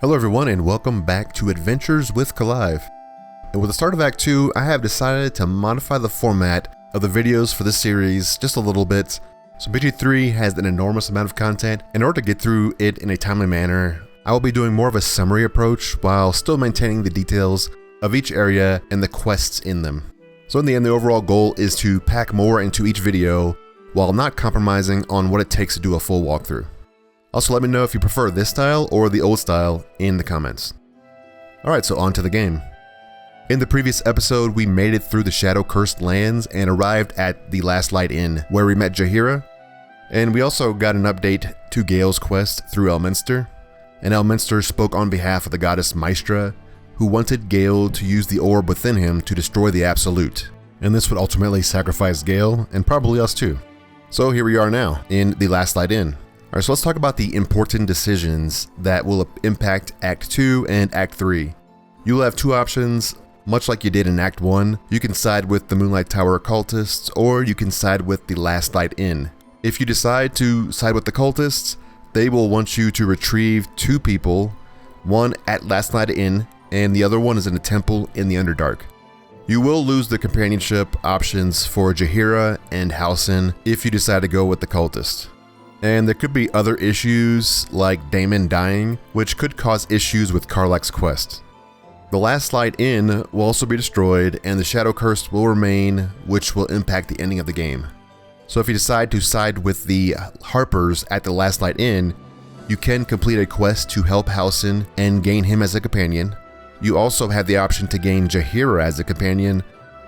Hello everyone and welcome back to Adventures with Kalive. And with the start of Act 2, I have decided to modify the format of the videos for this series just a little bit. So BG3 has an enormous amount of content. In order to get through it in a timely manner, I will be doing more of a summary approach while still maintaining the details of each area and the quests in them. So in the end, the overall goal is to pack more into each video while not compromising on what it takes to do a full walkthrough. Also, let me know if you prefer this style or the old style in the comments. Alright, so on to the game. In the previous episode, we made it through the shadow-cursed lands and arrived at the Last Light Inn, where we met Jahira. And we also got an update to Gale's quest through Elminster. And Elminster spoke on behalf of the goddess Maestra, who wanted Gale to use the orb within him to destroy the Absolute. And this would ultimately sacrifice Gale, and probably us too. So here we are now, in the Last Light Inn. Alright, so let's talk about the important decisions that will impact Act 2 and Act 3. You will have two options, much like you did in Act 1. You can side with the Moonlight Tower cultists, or you can side with the Last Light Inn. If you decide to side with the cultists, they will want you to retrieve two people, one at Last Light Inn, and the other one is in a temple in the Underdark. You will lose the companionship options for Jahira and Halsin if you decide to go with the cultists. And there could be other issues like Dammon dying, which could cause issues with Karlach's quest. The Last Light Inn will also be destroyed and the Shadow Curse will remain, which will impact the ending of the game. So if you decide to side with the Harpers at the Last Light Inn, you can complete a quest to help Halsin and gain him as a companion. You also have the option to gain Jahira as a companion,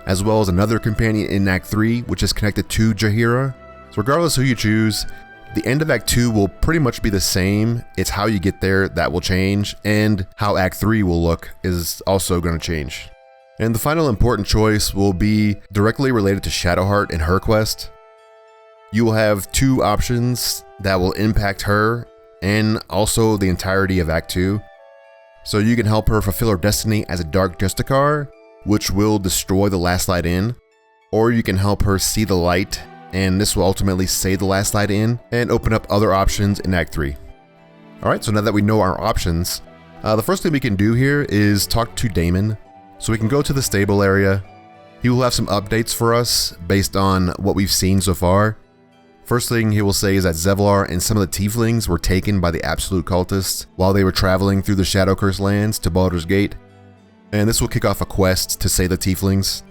as well as another companion in Act 3, which is connected to Jahira. So regardless who you choose, the end of Act 2 will pretty much be the same. It's how you get there that will change, and how Act 3 will look is also going to change. And the final important choice will be directly related to Shadowheart and her quest. You will have two options that will impact her and also the entirety of Act 2. So you can help her fulfill her destiny as a Dark Justicar, which will destroy the Last Light Inn, or you can help her see the light, and this will ultimately save the Last Light Inn and open up other options in Act 3. Alright, so now that we know our options, the first thing we can do here is talk to Dammon. So we can go to the stable area. He will have some updates for us based on what we've seen so far. First thing he will say is that Zevlar and some of the Tieflings were taken by the Absolute Cultists while they were traveling through the Shadow-Cursed lands to Baldur's Gate. And this will kick off a quest to save the Tieflings.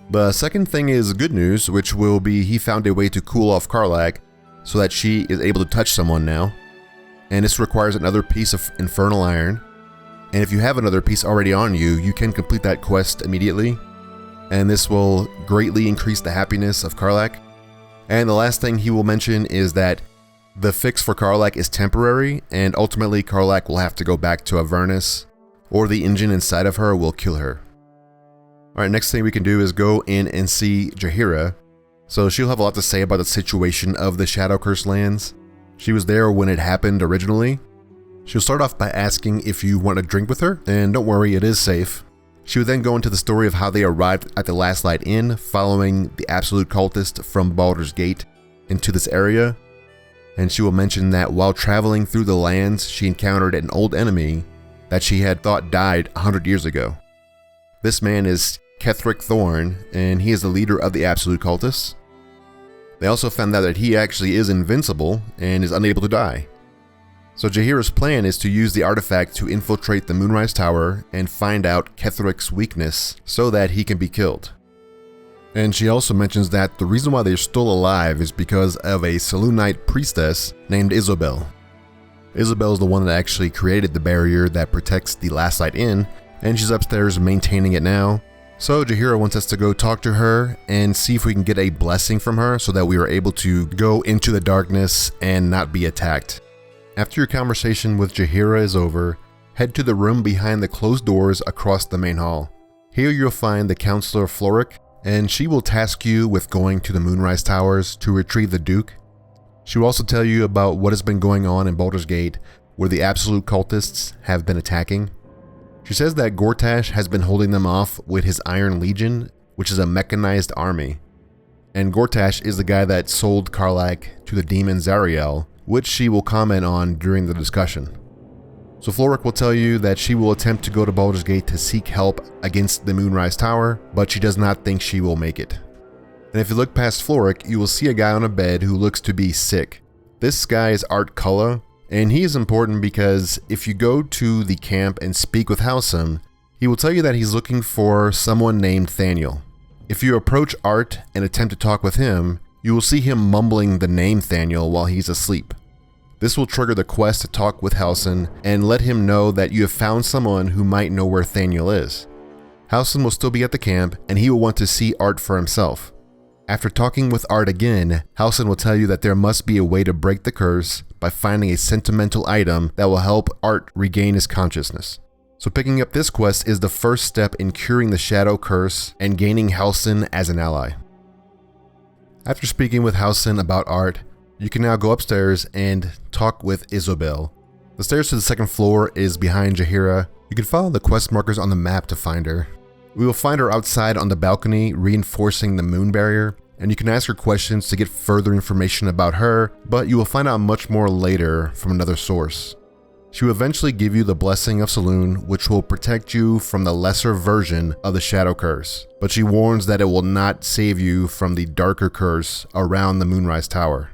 The second thing is good news, which will be he found a way to cool off Karlach so that she is able to touch someone now. And this requires another piece of Infernal Iron. And if you have another piece already on you, you can complete that quest immediately. And this will greatly increase the happiness of Karlach. And the last thing he will mention is that the fix for Karlach is temporary, and ultimately Karlach will have to go back to Avernus, or the engine inside of her will kill her. Alright, next thing we can do is go in and see Jahira. So she'll have a lot to say about the situation of the Shadow-Cursed lands. She was there when it happened originally. She'll start off by asking if you want to drink with her, and don't worry, it is safe. She would then go into the story of how they arrived at the Last Light Inn following the Absolute Cultist from Baldur's Gate into this area. And she will mention that while traveling through the lands, she encountered an old enemy that she had thought died 100 years ago. This man is Ketheric Thorn, and he is the leader of the Absolute Cultists. They also found out that he actually is invincible and is unable to die. So Jahira's plan is to use the artifact to infiltrate the Moonrise Tower and find out Ketheric's weakness so that he can be killed. And she also mentions that the reason why they're still alive is because of a Selûnite priestess named Isobel. Isobel is the one that actually created the barrier that protects the Last Light Inn, and she's upstairs maintaining it now. So Jahira wants us to go talk to her and see if we can get a blessing from her so that we are able to go into the darkness and not be attacked. After your conversation with Jahira is over, head to the room behind the closed doors across the main hall. Here you'll find the counselor Florrick, and she will task you with going to the Moonrise Towers to retrieve the Duke. She will also tell you about what has been going on in Baldur's Gate, where the Absolute Cultists have been attacking. She says that Gortash has been holding them off with his Iron Legion, which is a mechanized army. And Gortash is the guy that sold Karlach to the demon Zariel, which she will comment on during the discussion. So Florrick will tell you that she will attempt to go to Baldur's Gate to seek help against the Moonrise Tower, but she does not think she will make it. And if you look past Florrick, you will see a guy on a bed who looks to be sick. This guy is Art Culla, and he is important because if you go to the camp and speak with Halsin, he will tell you that he's looking for someone named Thaniel. If you approach Art and attempt to talk with him, you will see him mumbling the name Thaniel while he's asleep. This will trigger the quest to talk with Halsin and let him know that you have found someone who might know where Thaniel is. Halsin will still be at the camp and he will want to see Art for himself. After talking with Art again, Halsin will tell you that there must be a way to break the curse by finding a sentimental item that will help Art regain his consciousness. So picking up this quest is the first step in curing the shadow curse and gaining Halsin as an ally. After speaking with Halsin about Art, you can now go upstairs and talk with Isobel. The stairs to the second floor is behind Jahira. You can follow the quest markers on the map to find her. We will find her outside on the balcony reinforcing the moon barrier, and you can ask her questions to get further information about her, but you will find out much more later from another source. She will eventually give you the Blessing of Selûne, which will protect you from the lesser version of the Shadow Curse, but she warns that it will not save you from the darker curse around the Moonrise Tower.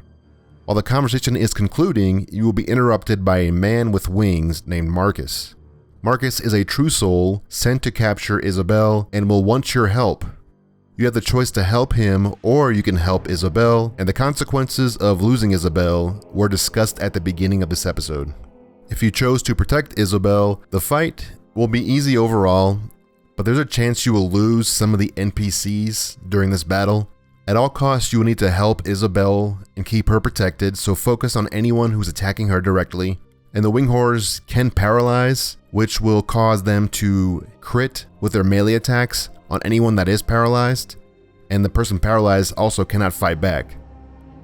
While the conversation is concluding, you will be interrupted by a man with wings named Marcus. Marcus is a true soul sent to capture Isobel and will want your help. You have the choice to help him or you can help Isobel, and the consequences of losing Isobel were discussed at the beginning of this episode. If you chose to protect Isobel, the fight will be easy overall, but there's a chance you will lose some of the NPCs during this battle. At all costs, you will need to help Isobel and keep her protected, so focus on anyone who's attacking her directly. And the wing horrors can paralyze, which will cause them to crit with their melee attacks on anyone that is paralyzed, and the person paralyzed also cannot fight back.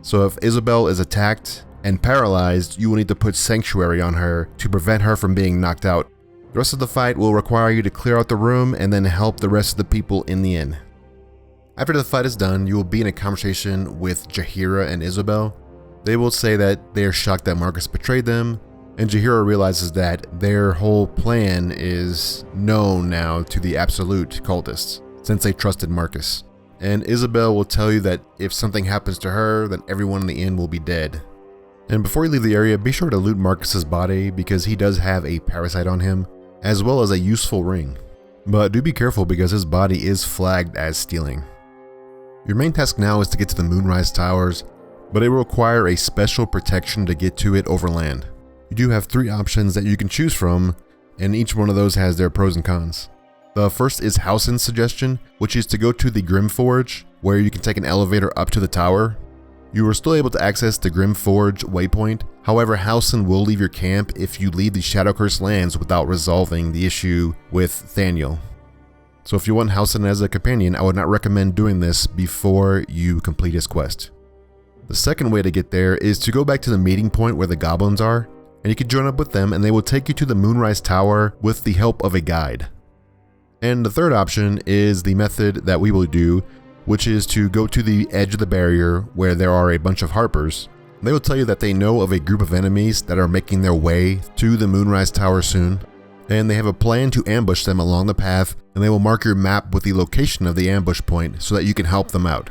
So if Isobel is attacked and paralyzed, you will need to put Sanctuary on her to prevent her from being knocked out. The rest of the fight will require you to clear out the room and then help the rest of the people in the inn. After the fight is done, you will be in a conversation with Jahira and Isobel. They will say that they are shocked that Marcus betrayed them, and Jahira realizes that their whole plan is known now to the Absolute cultists, since they trusted Marcus. And Isobel will tell you that if something happens to her, then everyone in the inn will be dead. And before you leave the area, be sure to loot Marcus's body because he does have a parasite on him, as well as a useful ring. But do be careful because his body is flagged as stealing. Your main task now is to get to the Moonrise Towers, but it will require a special protection to get to it over land. You do have 3 options that you can choose from, and each one of those has their pros and cons. The first is Halsin's suggestion, which is to go to the Grimforge, where you can take an elevator up to the tower. You are still able to access the Grimforge waypoint, however Halsin will leave your camp if you leave the Shadowcurse lands without resolving the issue with Thaniel. So if you want Halsin as a companion, I would not recommend doing this before you complete his quest. The second way to get there is to go back to the meeting point where the goblins are, and you can join up with them and they will take you to the Moonrise Tower with the help of a guide. And the third option is the method that we will do, which is to go to the edge of the barrier where there are a bunch of Harpers. They will tell you that they know of a group of enemies that are making their way to the Moonrise Tower soon, and they have a plan to ambush them along the path, and they will mark your map with the location of the ambush point so that you can help them out.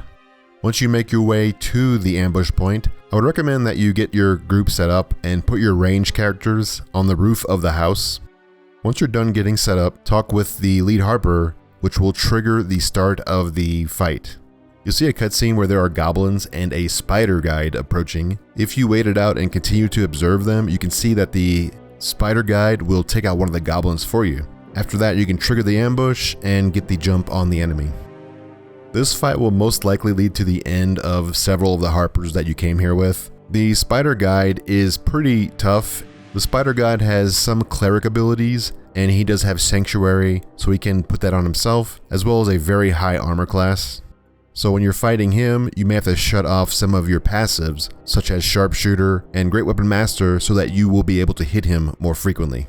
Once you make your way to the ambush point, I would recommend that you get your group set up and put your range characters on the roof of the house. Once you're done getting set up, talk with the lead Harper, which will trigger the start of the fight. You'll see a cutscene where there are goblins and a spider guide approaching. If you wait it out and continue to observe them, you can see that the spider guide will take out one of the goblins for you. After that, you can trigger the ambush and get the jump on the enemy. This fight will most likely lead to the end of several of the Harpers that you came here with. The spider guide is pretty tough. The spider guide has some cleric abilities, and he does have Sanctuary, so he can put that on himself, as well as a very high armor class. So when you're fighting him, you may have to shut off some of your passives, such as Sharpshooter and Great Weapon Master, so that you will be able to hit him more frequently.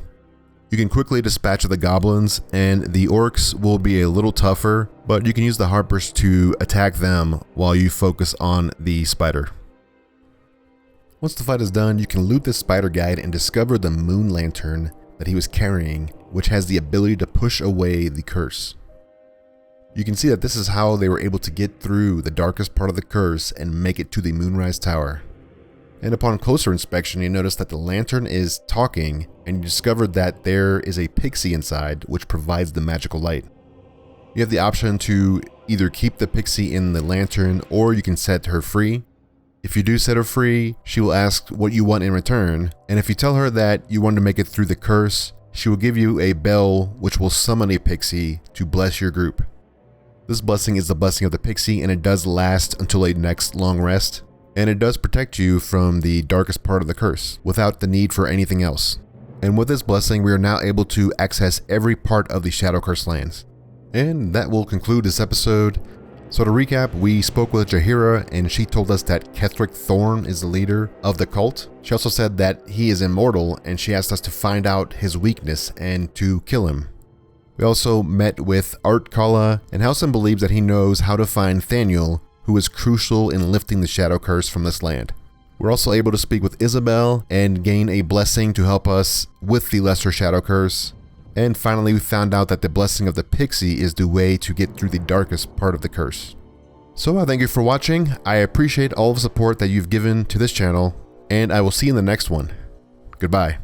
You can quickly dispatch the goblins, and the orcs will be a little tougher, but you can use the Harpers to attack them while you focus on the spider. Once the fight is done, you can loot the spider guide and discover the moon lantern that he was carrying, which has the ability to push away the curse. You can see that this is how they were able to get through the darkest part of the curse and make it to the Moonrise Tower. And upon closer inspection, you notice that the lantern is talking, and you discovered that there is a pixie inside which provides the magical light. You have the option to either keep the pixie in the lantern or you can set her free. If you do set her free, she will ask what you want in return, and if you tell her that you want to make it through the curse, she will give you a bell which will summon a pixie to bless your group. This blessing is the blessing of the pixie, and it does last until a next long rest, and it does protect you from the darkest part of the curse without the need for anything else. And with this blessing, we are now able to access every part of the Shadow Curse lands. And that will conclude this episode. So to recap, we spoke with Jahira, and she told us that Ketheric Thorn is the leader of the cult. She also said that he is immortal, and she asked us to find out his weakness and to kill him. We also met with Art Kala, and Halsin believes that he knows how to find Thaniel, who is crucial in lifting the Shadow Curse from this land. We're also able to speak with Isobel and gain a blessing to help us with the Lesser Shadow Curse. And finally, we found out that the blessing of the pixie is the way to get through the darkest part of the curse. So I thank you for watching. I appreciate all the support that you've given to this channel, and I will see you in the next one. Goodbye.